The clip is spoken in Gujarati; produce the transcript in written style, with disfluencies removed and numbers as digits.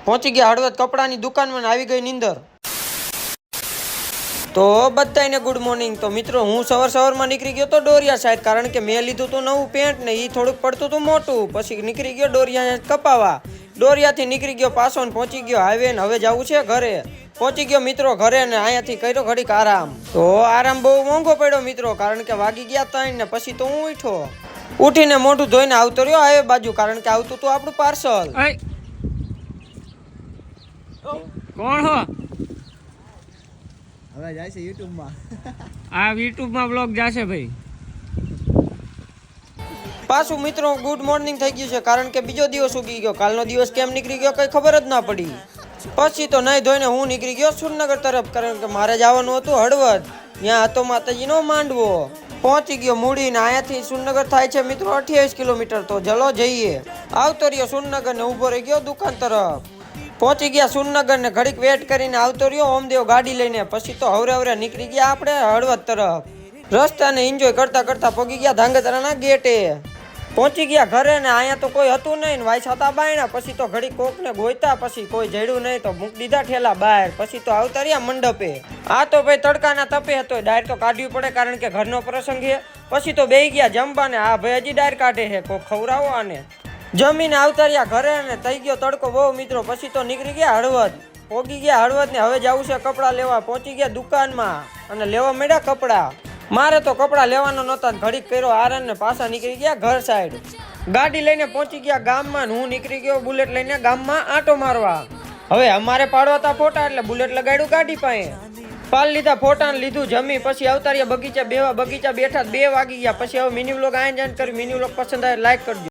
પહોંચી ગયા હળવદ કપડાની દુકાનમાં આવી ગઈ નીંદર। તો બધાને ગુડ મોર્નિંગ। તો મિત્રો હું સવારમાં નીકળી ગયો તો ડોરિયા સાઈડ, કારણ કે મેં લીધું હતું નવું પેન્ટ ને એ થોડુંક પડતું હતું મોટું, પછી નીકળી ગયો ડોરિયા સાઈડ કપાવા। ડોરિયાથી નીકળી ગયો પાછો ને પહોંચી ગયો હાઈવે ને હવે જવું છે ઘરે। પહોંચી ગયો મિત્રો ઘરે ને અહીંયાથી કર્યો ઘડીક આરામ। તો આરામ બહુ મોંઘો પડ્યો મિત્રો, કારણ કે વાગી ગયા 3 ને પછી તો હું ઉઠ્યો। ઉઠીને મોઢું ધોઈને આવતો રહ્યો હાઈવે બાજુ, કારણ કે આવતું હતું આપણું પાર્સલ। કોણ હો? હવે જાય છે YouTube માં। આ YouTube માં બ્લોગ જાશે ભાઈ। પાછું મિત્રો ગુડ મોર્નિંગ થઈ ગયું છે, કારણ કે બીજો દિવસ ઉગી ગયો। કાલનો દિવસ કેમ નીકળી ગયો કઈ ખબર જ ના પડી। પછી તો નહીં ધોઈને હું નીકળી ગયો સુરનગર તરફ, કારણ કે મારે જવાનું હતું હળવદ, ત્યાં હતો માતાજીનો માંડવો। પહોંચી ગયો મૂડી ને અહીંયાથી સુરનગર થાય છે મિત્રો 28 કિલોમીટર। તો ચલો જઈએ। આવતો રહ્યો સુરનગર ને ઊભો રહી ગયો દુકાન તરફ। પહોંચી ગયા સુરનગર ને ઘડીક વેટ કરીને આવતો રહ્યો ઓમદેવ ગાડી લઈને। પછી તો હવરે નીકળી ગયા આપણે હળવદ તરફ। રસ્તાને એન્જોય કરતા કરતા પગી ગયા ધાંગધ્રાના ગેટે। પહોંચી ગયા ઘરે ને અહીંયા તો કોઈ હતું નહીં ને વાઈસ હતા બાયણા। પછી તો ઘડી કોકને ગોઈતા, પછી કોઈ જડ્યું નહીં તો મૂકી દીધા ઠેલા બહાર। પછી તો આવતા રહ્યા મંડપે। આ તો ભાઈ તડકાના તપે હતો, ડાયર તો કાઢવી પડે કારણ કે ઘરનો પ્રસંગ છે। પછી તો બેહી ગયા જમવા ને આ ભાઈ હજી ડાયર કાઢે છે, કોક ખવડાવો આને। જમીને આવતા રહ્યા ઘરે ને થઈ ગયો તડકો બહુ મિત્રો। પછી તો નીકળી ગયા હળવદ। પોગી ગયા હળવદ ને હવે જવું છે કપડાં લેવા। પહોંચી ગયા દુકાનમાં અને લેવા માંડ્યા કપડાં। મારે તો કપડાં લેવાનો નહોતા, ઘડીક કર્યો આરામ ને પાછા નીકળી ગયા ઘર સાઈડ। ગાડી લઈને પહોંચી ગયા ગામમાં ને હું નીકળી ગયો બુલેટ લઈને ગામમાં આંટો મારવા। હવે અમારે પાડવા હતા ફોટા એટલે બુલેટ લગાડ્યું ગાડી પાસે। પાલ લીધા ફોટા લીધું જમી પછી આવતા રહ્યા બગીચા બેઠા 2 વાગી ગયા। પછી હવે મિની વ્લોગ આયન કરી, મિની વ્લોગ પસંદ આવે લાઈક કરજો।